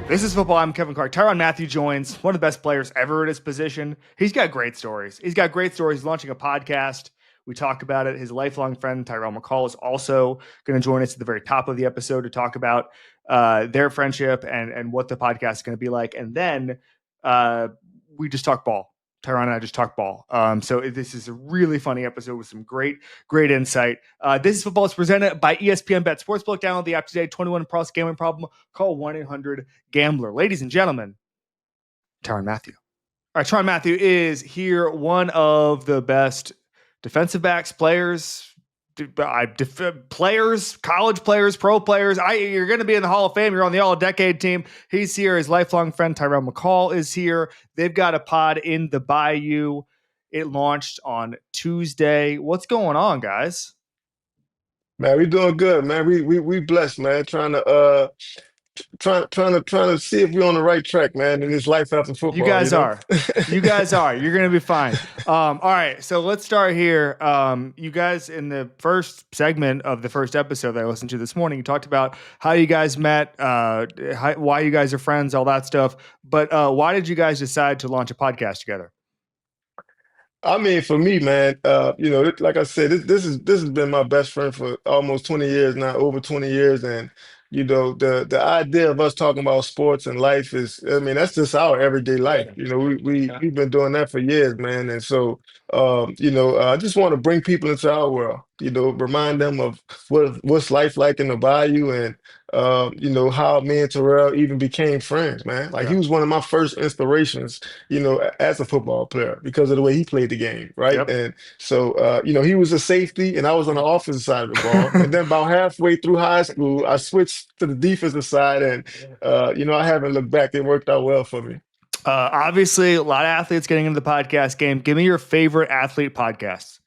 This is football. I'm Kevin Clark. Tyrann Mathieu joins, one of the best players ever at his position. He's got great stories. He's launching a podcast. We talk about it. His lifelong friend, Tyrann McCall, is also going to join us at the very top of the episode to talk about their friendship and what the podcast is going to be like. And then we just talk ball. Tyrann and I just talk ball. So this is a really funny episode with some great insight. This is football. It's presented by ESPN Bet Sportsbook. Download the app today. 21 plus gambling problem. Call 1-800-GAMBLER. Ladies and gentlemen, Tyrann Mathieu. All right, Tyrann Mathieu is here. One of the best defensive backs, players, college players, pro players. You're going to be in the Hall of Fame. You're on the All-Decade team. He's here. His lifelong friend, Tyrann McCall, is here. They've got a pod in the Bayou. It launched on Tuesday. What's going on, guys? Man, we doing good, man. We blessed, man. Trying to see if we're on the right track, man, in this life after You football, guys are. You guys are. You're going to be fine. All right. So let's start here. You guys, in the first segment of the first episode that I listened to this morning, you talked about how you guys met, why you guys are friends, all that stuff. But why did you guys decide to launch a podcast together? I mean, for me, man, like I said, this has been my best friend for almost 20 years now, over 20 years, and the idea of us talking about sports and life is, I mean, that's just our everyday life. We've been doing that for years, man, and so I just want to bring people into our world. Remind them of what's life like in the Bayou, and how me and Terrell even became friends, man. Like he Yeah. was one of my first inspirations as a football player because of the way he played the game, right? Yep. And so, he was a safety and I was on the offensive side of the ball. And then about halfway through high school, I switched to the defensive side and, I haven't looked back. It worked out well for me. Obviously, a lot of athletes getting into the podcast game. Give me your favorite athlete podcasts.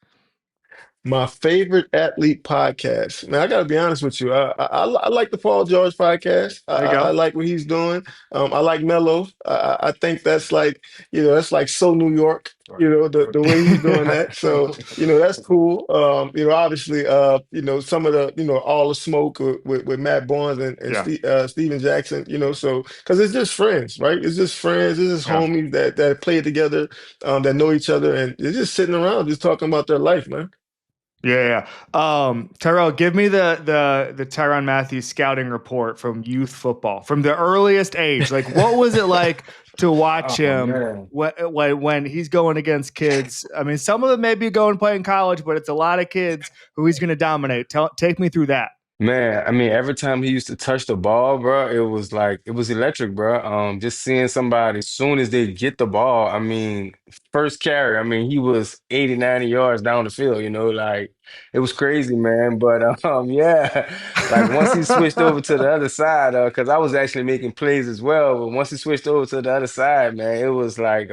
My favorite athlete podcast. Man, I got to be honest with you. I like the Paul George podcast. There you I go. like what he's doing. I like Mello. I think that's like, that's like so New York, the way he's doing that. So, that's cool. Obviously, some of the, all the smoke with Matt Barnes and Yeah. Steven Jackson, so, because it's just friends, right? It's just friends. It's just Yeah. homies that play together, that know each other, and they're just sitting around just talking about their life, man. Yeah. Tyrell, give me the Tyrann Mathieu scouting report from youth football, from the earliest age. Like, what was it like to watch him when he's going against kids? I mean, some of them may be going to play in college, but it's a lot of kids who he's going to dominate. Take me through that. Man, I mean, every time he used to touch the ball, bro, it was electric, bro. Just seeing somebody as soon as they get the ball, I mean, first carry, I mean, he was 80, 90 yards down the field, like it was crazy, man. But yeah, like once he switched over to the other side, because I was actually making plays as well, but once he switched over to the other side, man, it was like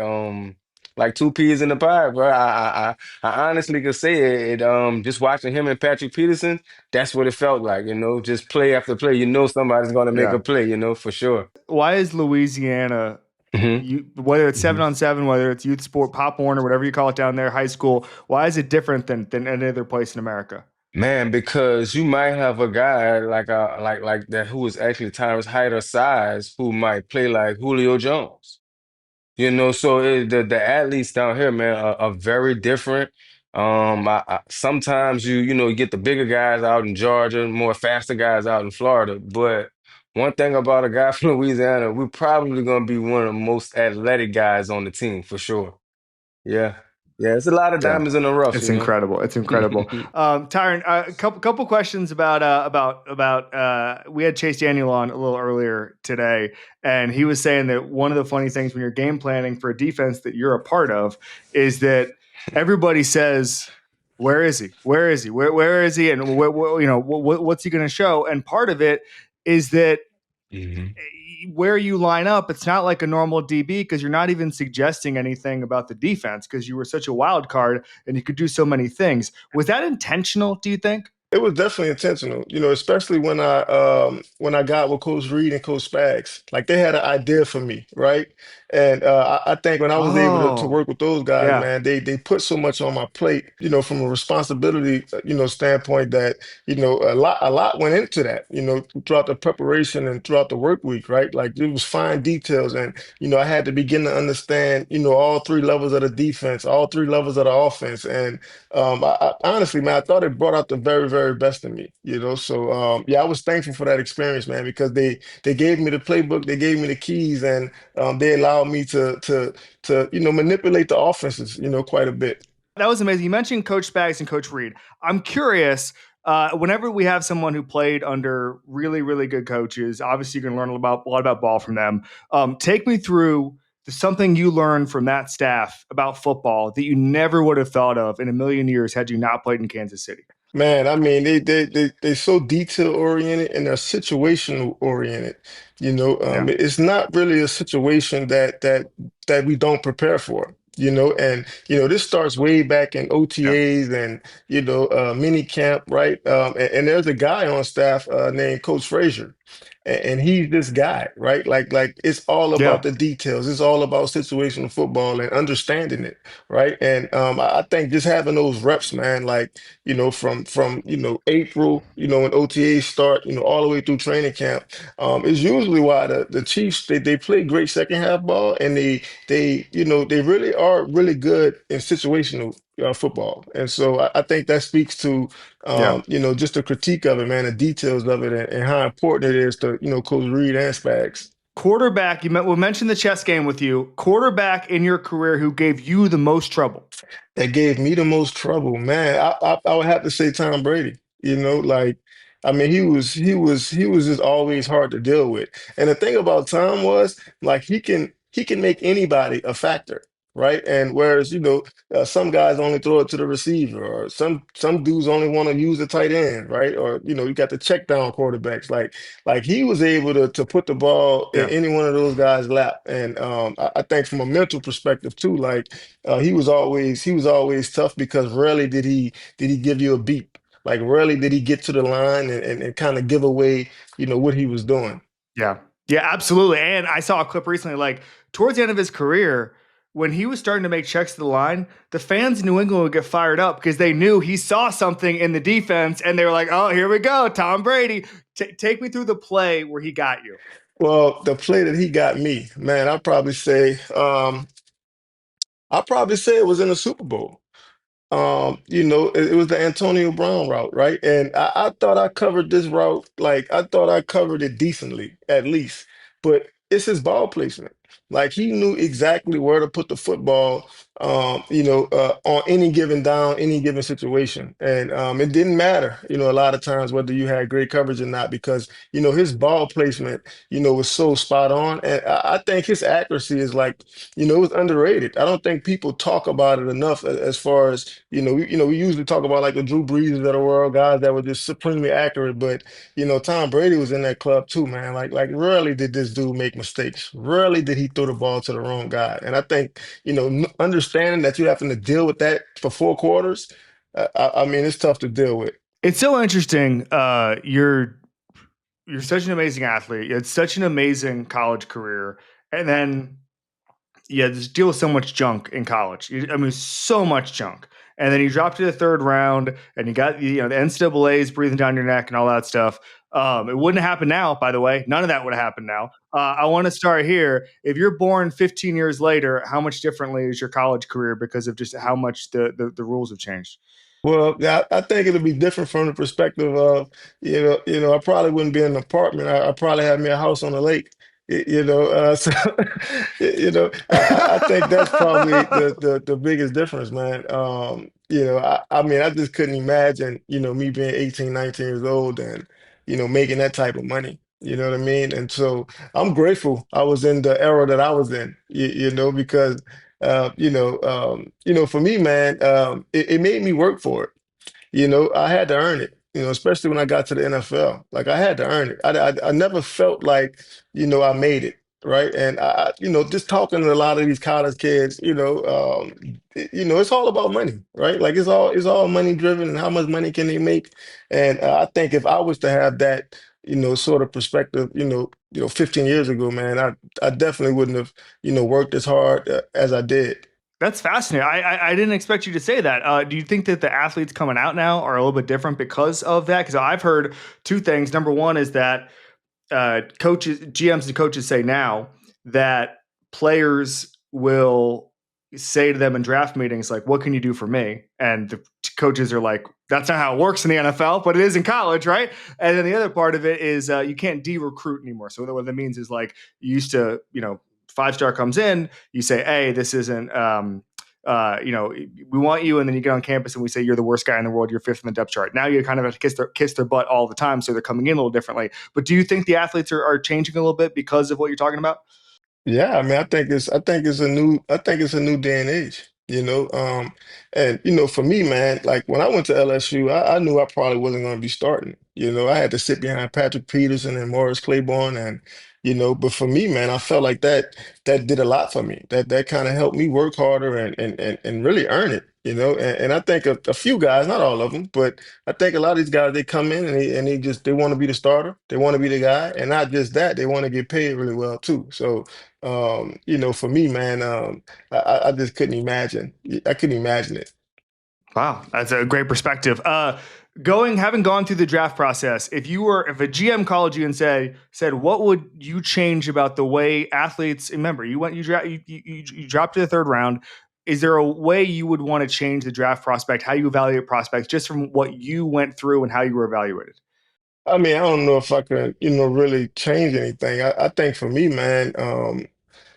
two peas in the pie, bro. I honestly could say it. Just watching him and Patrick Peterson. That's what it felt like, just play after play. Somebody's going to make Yeah. a play, for sure. Why is Louisiana, hmm whether it's hmm 7-on-7, whether it's youth sport, Pop Warner, whatever you call it down there, high school, why is it different than any other place in America? Man, because you might have a guy like that who is actually Tyrann's height or size who might play like Julio Jones. So the athletes down here, man, are very different. Sometimes you get the bigger guys out in Georgia, more faster guys out in Florida. But one thing about a guy from Louisiana, we're probably gonna be one of the most athletic guys on the team for sure. Yeah, yeah, it's a lot of Yeah, diamonds in the rough, it's incredible. It's incredible. Tyrann, a couple questions about we had Chase Daniel on a little earlier today, and he was saying that one of the funny things when you're game planning for a defense that you're a part of is that everybody says, "Where is he? Where is he? Where is he? And what's he going to show?" And part of it is that Mhm. where you line up, it's not like a normal DB because you're not even suggesting anything about the defense because you were such a wild card and you could do so many things. Was that intentional, do you think? it was definitely intentional, especially when I got with Coach Reed and Coach Spags. Like they had an idea for me, right? And I think when I was able to Oh, work with those guys, yeah. man, they put so much on my plate, from a responsibility, standpoint that, a lot went into that, throughout the preparation and throughout the work week, right? Like it was fine details, and I had to begin to understand, all three levels of the defense, all three levels of the offense, and honestly, man, I thought it brought out the very, very best in me, So, yeah, I was thankful for that experience, man, because they gave me the playbook, they gave me the keys, and they allowed me to manipulate the offenses, quite a bit. That was amazing. You mentioned Coach Spags and Coach Reed. I'm curious. Whenever we have someone who played under really, really good coaches, obviously you can learn a lot about ball from them. Take me through something you learned from that staff about football that you never would have thought of in a million years had you not played in Kansas City. Man, I mean, they so detail oriented and they're situational oriented. Yeah, It's not really a situation that we don't prepare for. And this starts way back in yeah, OTAs and mini camp, right? And there's a guy on staff named Coach Frazier, and he's this guy, right? Like it's all about yeah, the details. It's all about situational football and understanding it, right? And I think just having those reps, man, like from April, when OTAs start, all the way through training camp, is usually why the Chiefs they play great second half ball, and they really are really good in situational football. And so I think that speaks to yeah. just the critique of it, man, the details of it, and how important it is to Coach Reed and Spags. Quarterback. We mentioned the chess game with you. Quarterback in your career who gave you the most trouble. That gave me the most trouble, man. I would have to say Tom Brady. Like I mean, he was just always hard to deal with. And the thing about Tom was like he can make anybody a factor, right? And whereas some guys only throw it to the receiver, or some dudes only want to use the tight end, right? Or you got the check down quarterbacks. Like he was able to put the ball in Yeah, any one of those guys' lap. And I think from a mental perspective too, like. He was always tough because rarely did he give you a beat. Like rarely did he get to the line and kind of give away, what he was doing. yeah, yeah, absolutely. And I saw a clip recently, like towards the end of his career, when he was starting to make checks to the line, the fans in New England would get fired up because they knew he saw something in the defense, and they were like, "Oh, here we go, Tom Brady." Take me through the play where he got you. Well, the play that he got me, man, I'd probably say it was in the Super Bowl. It was the Antonio Brown route, right? And I thought I covered this route, like I thought I covered it decently, at least. But it's his ball placement. Like he knew exactly where to put the football, on any given down, any given situation. And it didn't matter, a lot of times whether you had great coverage or not, because, his ball placement, was so spot on. And I think his accuracy is like, it was underrated. I don't think people talk about it enough as far as we usually talk about like the Drew Brees of the world, guys that were just supremely accurate. But Tom Brady was in that club too, man. Like rarely did this dude make mistakes. Rarely did he throw the ball to the wrong guy. And I think understanding that you having to deal with that for 4 quarters, I mean, it's tough to deal with. It's so interesting. You're such an amazing athlete. You had such an amazing college career, and then yeah, just deal with so much junk in college. I mean, so much junk. And then you drop to the third round, and you got the NCAA's breathing down your neck and all that stuff. It wouldn't happen now, by the way. None of that would happen now. I want to start here. If you're born 15 years later, how much differently is your college career because of just how much the rules have changed? Well, yeah, I think it'll be different from the perspective of, I probably wouldn't be in an apartment. I probably have me a house on the lake. So I think that's probably the biggest difference, man. I mean, I just couldn't imagine, me being 18, 19 years old and, making that type of money. You know what I mean? And so I'm grateful I was in the era that I was in, because for me, man, it made me work for it. I had to earn it, especially when I got to the NFL. Like I had to earn it. I never felt like, I made it. right? And just talking to a lot of these college kids, it's all about money, right? Like it's all money driven, and how much money can they make? And I think if I was to have that, sort of perspective, 15 years ago, man, I definitely wouldn't have, worked as hard as I did. That's fascinating. I didn't expect you to say that. Do you think that the athletes coming out now are a little bit different because of that? Because I've heard two things. Number one is that coaches, GMs, and coaches say now that players will say to them in draft meetings, like, "What can you do for me?" And the coaches are like, "That's not how it works in the NFL, but it is in college, right?" And then the other part of it is you can't de-recruit anymore. So what that means is like you used to, five-star comes in, you say, "Hey, this isn't." We want you, and then you get on campus and we say you're the worst guy in the world. You're fifth in the depth chart. Now you kind of have to kiss their butt all the time, so they're coming in a little differently. But do you think the athletes are changing a little bit because of what you're talking about? Yeah, I mean, I think it's a new day and age, and for me, man, like when I went to LSU, I knew I probably wasn't going to be starting. I had to sit behind Patrick Peterson and Morris Claiborne, and but for me, man, I felt like that did a lot for me. That kind of helped me work harder and really earn it. And I think a few guys, not all of them, but I think a lot of these guys, they come in and they want to be the starter, they want to be the guy, and not just that, they want to get paid really well too. So. For me, man, I just couldn't imagine. I couldn't imagine it. Wow, that's a great perspective. Having gone through the draft process, if a GM called you and said, what would you change about the way athletes? Remember, you dropped to the third round. Is there a way you would want to change the draft prospect, how you evaluate prospects, just from what you went through and how you were evaluated? I mean, I don't know if I could, really change anything. I think for me, man,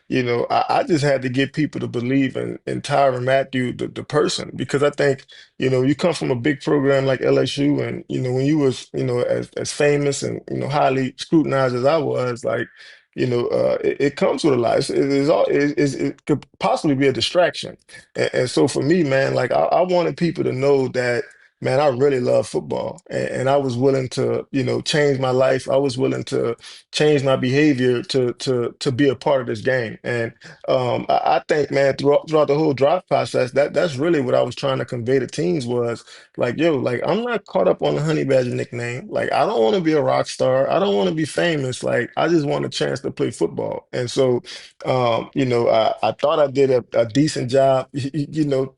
I just had to get people to believe in Tyrann Mathieu, the person, because I think, you come from a big program like LSU, and when you was, as famous and highly scrutinized as I was, like, it comes with a lot. It could possibly be a distraction, and so for me, man, like I wanted people to know that. Man, I really love football, and I was willing to, change my life. I was willing to change my behavior to be a part of this game. And I think, man, throughout the whole draft process, that's really what I was trying to convey to teams was like, yo, like I'm not caught up on the Honey Badger nickname. Like I don't want to be a rock star. I don't want to be famous. Like I just want a chance to play football. And so, I thought I did a decent job,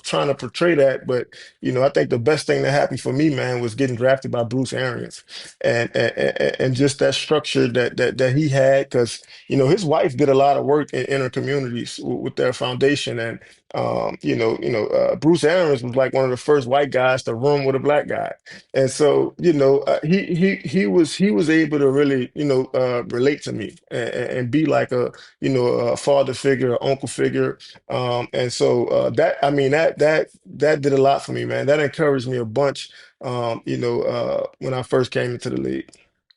trying to portray that. But I think the best thing that happened for me, man, was getting drafted by Bruce Arians and just that structure that he had because his wife did a lot of work in inner communities with their foundation and Bruce Arians was like one of the first white guys to room with a black guy, and so he was able to really relate to me and be like a father figure, a uncle figure, and so that I mean that did a lot for me, man. That encouraged me a bunch when I first came into the league.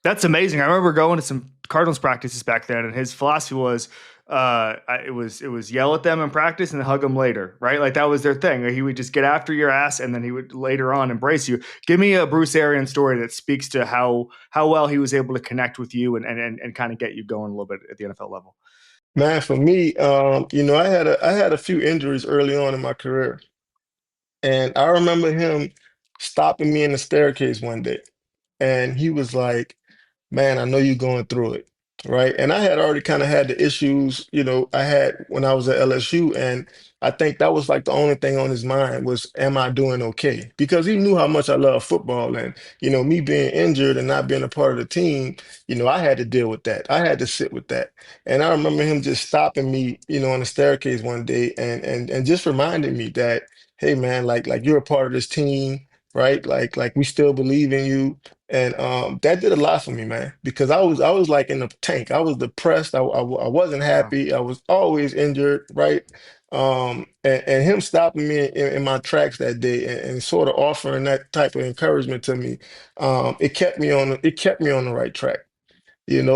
That's amazing. I remember going to some Cardinals practices back then, and his philosophy was, it was yell at them in practice and hug them later, right? Like that was their thing. He would just get after your ass, and then he would later on embrace you. Give me a Bruce Arians story that speaks to how well he was able to connect with you and kind of get you going a little bit at the NFL level. Man, for me, I had a few injuries early on in my career, and I remember him stopping me in the staircase one day, and he was like, man, I know you're going through it, right? And I had already kind of had the issues, I had when I was at LSU, and I think that was like the only thing on his mind was, am I doing okay? Because he knew how much I love football, and me being injured and not being a part of the team, I had to deal with that. I had to sit with that, and I remember him just stopping me, on the staircase one day, and just reminding me that, hey, man, like you're a part of this team, right? Like we still believe in you and that did a lot for me, man, because I was like in the tank. I was depressed. I wasn't Wow. happy. I was always injured, right? And him stopping me in my tracks that day and sort of offering that type of encouragement to me, it kept me on the right track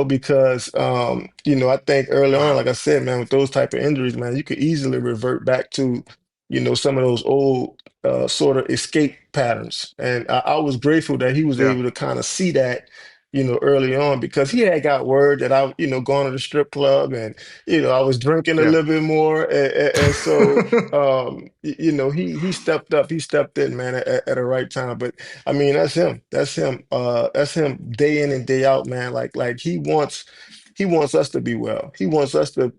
because I think early on, Wow. like I said, man, with those type of injuries, man, you could easily revert back to, some of those old sort of escape patterns. And I was grateful that he was Yeah. able to kind of see that, early on because he had got word that I, going to the strip club and, I was drinking a Yeah. little bit more. And so, he stepped up, he stepped in, man, at the right time. But I mean, that's him. That's him day in and day out, man. Like he wants us to be well. He wants us to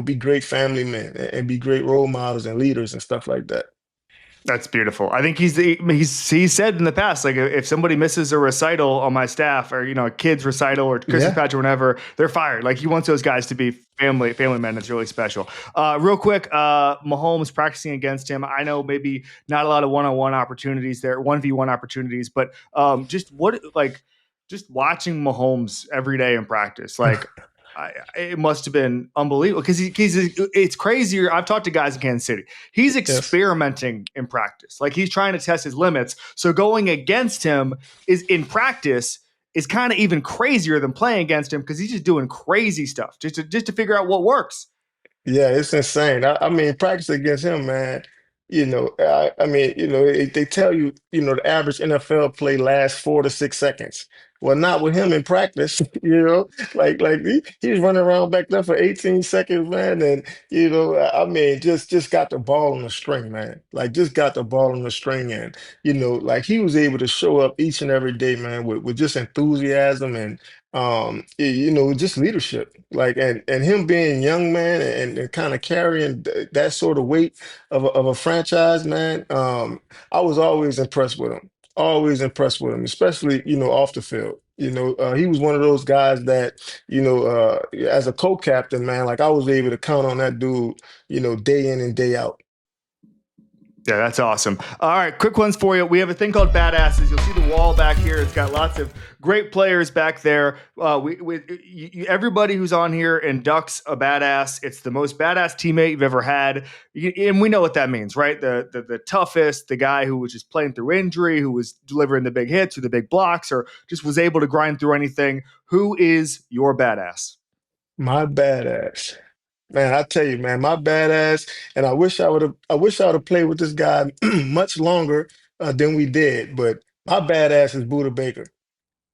be great family men and be great role models and leaders and stuff like that. That's beautiful. I think he said in the past, like if somebody misses a recital on my staff, or a kid's recital or Christmas Yeah. patch or whatever, they're fired. Like he wants those guys to be family men. It's really special. Real quick, Mahomes practicing against him. I know maybe not a lot of one-on-one opportunities there, 1v1 opportunities, but just watching Mahomes every day in practice, like it must have been unbelievable because it's crazier. I've talked to guys in Kansas City. He's Yes. experimenting in practice. Like he's trying to test his limits. So going against him is in practice is kind of even crazier than playing against him because he's just doing crazy stuff just to figure out what works. Yeah, it's insane. I mean, practice against him, man. I mean, they tell you, the average NFL play lasts 4 to 6 seconds. Well, not with him in practice. Like he's running around back there for 18 seconds, man. And I mean, just got the ball on the string, man. Like just got the ball on the string, and like he was able to show up each and every day, man, with just enthusiasm and just leadership, like, and him being young, man, and kind of carrying that sort of weight of a franchise, man. I was always impressed with him, especially off the field. He was one of those guys that as a co-captain, man, like I was able to count on that dude, day in and day out. Yeah, that's awesome. All right, quick ones for you. We have a thing called Badasses. You'll see the wall back here. It's got lots of great players back there. Everybody who's on here inducts a badass. It's the most badass teammate you've ever had, and we know what that means, right? The toughest, the guy who was just playing through injury, who was delivering the big hits or the big blocks, or just was able to grind through anything. Who is your badass? My badass. Man, I tell you, man, my badass, and I wish I would have played with this guy much longer than we did, but my badass is Buda Baker.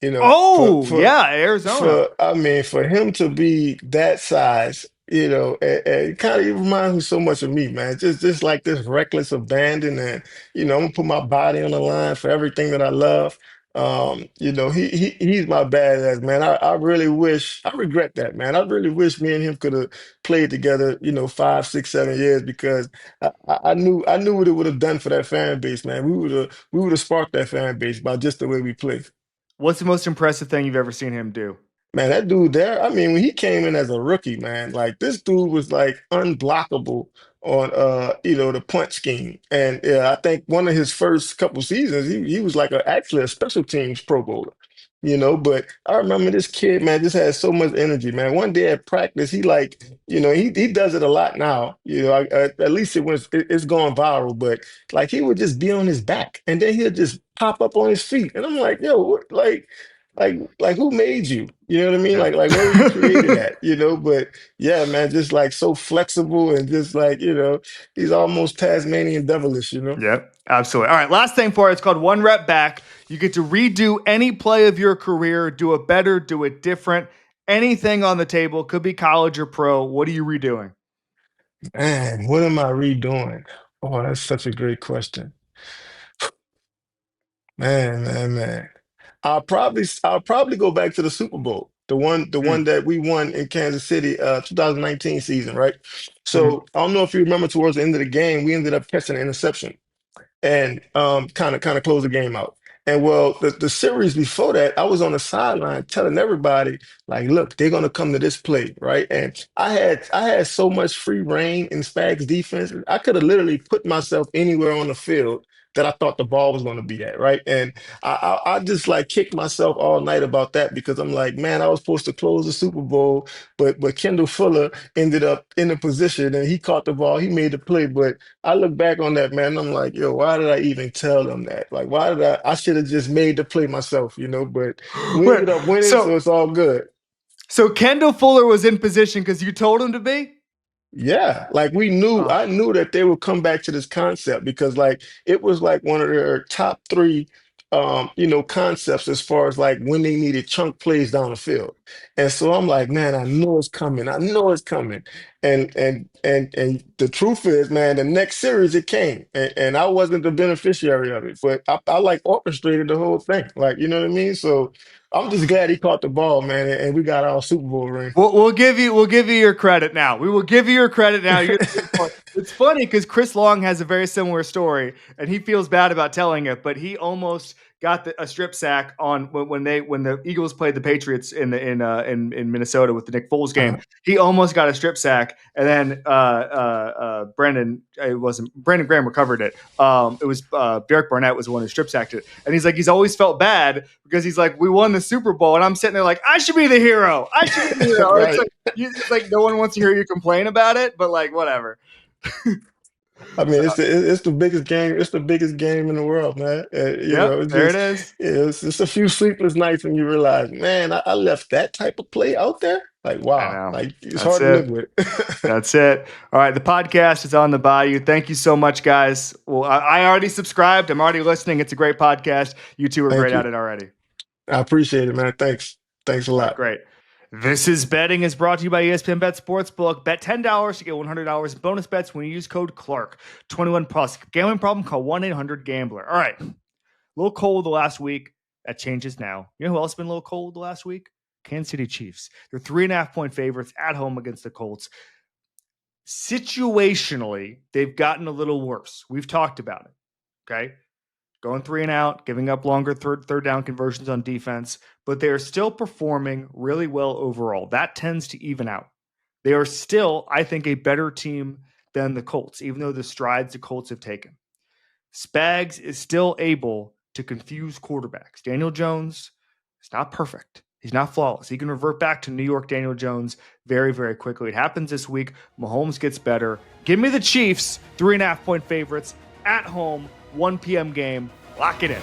You know, for Oh, for yeah, Arizona. for I mean, for him to be that size, and it kind of reminds me so much of me, man. Just like this reckless abandon, and I'm gonna put my body on the line for everything that I love. He's my badass, man. I really wish, I regret that, man. I really wish me and him could have played together, 5, 6, 7 years because I knew what it would have done for that fan base, man. We would have sparked that fan base by just the way we play. What's the most impressive thing you've ever seen him do? Man, that dude there, I mean, when he came in as a rookie, man, like this dude was like unblockable on the punch scheme. And yeah, I think one of his first couple seasons, he was like actually a special teams pro bowler. But I remember this kid, man, just had so much energy, man. One day at practice, he like, he does it a lot now. At least it's going viral, but like he would just be on his back and then he'll just pop up on his feet. And I'm like, yo, what, like who made you? You know what I mean? Yeah. Like where were you created at? But yeah, man, just like so flexible and just like, he's almost Tasmanian devilish. Yep, absolutely. All right, last thing for it. It's called One Rep Back. You get to redo any play of your career, do it better, do it different. Anything on the table, could be college or pro. What are you redoing? Man, what am I redoing? Oh, that's such a great question. Man. I'll probably go back to the Super Bowl. The one Mm. that we won in Kansas City, 2019 season, right? Mhm. So I don't know if you remember towards the end of the game, we ended up catching an interception and kind of close the game out. And well, the series before that, I was on the sideline telling everybody, like, look, they're gonna come to this play, right? And I had so much free reign in Spags defense. I could have literally put myself anywhere on the field that I thought the ball was gonna be at, right? And I just like kicked myself all night about that because I'm like, man, I was supposed to close the Super Bowl, but Kendall Fuller ended up in a position and he caught the ball, he made the play, but I look back on that, man, and I'm like, yo, why did I even tell them that? Like, why did I should have just made the play myself, but we Wait, ended up winning, so so it's all good. so Kendall Fuller was in position because you told him to be? Yeah, like I Oh, knew that they would come back to this concept because like it was like one of their top three concepts as far as like when they needed chunk plays down the field. And so I'm like, man, I know it's coming. I know it's coming. And the truth is, man, the next series it came, and I wasn't the beneficiary of it, but I like orchestrated the whole thing. Like, you know what I mean? So I'm just glad he caught the ball, man, and we got our Super Bowl ring. We'll give you your credit now. We will give you your credit now. It's funny because Chris Long has a very similar story, and he feels bad about telling it, but he almost got a strip sack on when the Eagles played the Patriots in Minnesota with the Nick Foles game. Uh, He almost got a strip sack, and then Brandon Graham recovered it. It was Derek Barnett was the one who strip sacked it, and he's like he's always felt bad because he's like we won the Super Bowl, and I'm sitting there like I should be the hero. I should be the hero. right. It's like no one wants to hear you complain about it, but like whatever. I mean, So, it's the biggest game. It's the biggest game in the world, man. yep, It's there it just is. it's a few sleepless nights when you realize, man, I left that type of play out there. Like, I wow, know. like it's That's hard to it. live with. That's it. All right. The podcast is on the Bayou. Thank you so much, guys. Well, I already subscribed. I'm already listening. It's a great podcast. You two are Thank great at you. it already. I appreciate it, man. Thanks a All right. lot. Great. This is betting is brought to you by ESPN Bet Sportsbook. Bet $10 to get $100 in bonus bets when you use code Clark. 21 plus. Gambling problem? Call 1-800-GAMBLER. All right. A little cold the last week. That changes now. You know who else has been a little cold the last week? Kansas City Chiefs. They're 3.5-point favorites at home against the Colts. Situationally, they've gotten a little worse. We've talked about it. Okay. Going 3 and out, giving up longer third down conversions on defense, but they are still performing really well overall. That tends to even out. They are still, I think, a better team than the Colts, even though the strides the Colts have taken. Spags is still able to confuse quarterbacks. Daniel Jones is not perfect. He's not flawless. He can revert back to New York Daniel Jones very, very quickly. It happens this week. Mahomes gets better. Give me the Chiefs, 3.5-point favorites at home, 1 p.m. game. Lock it in.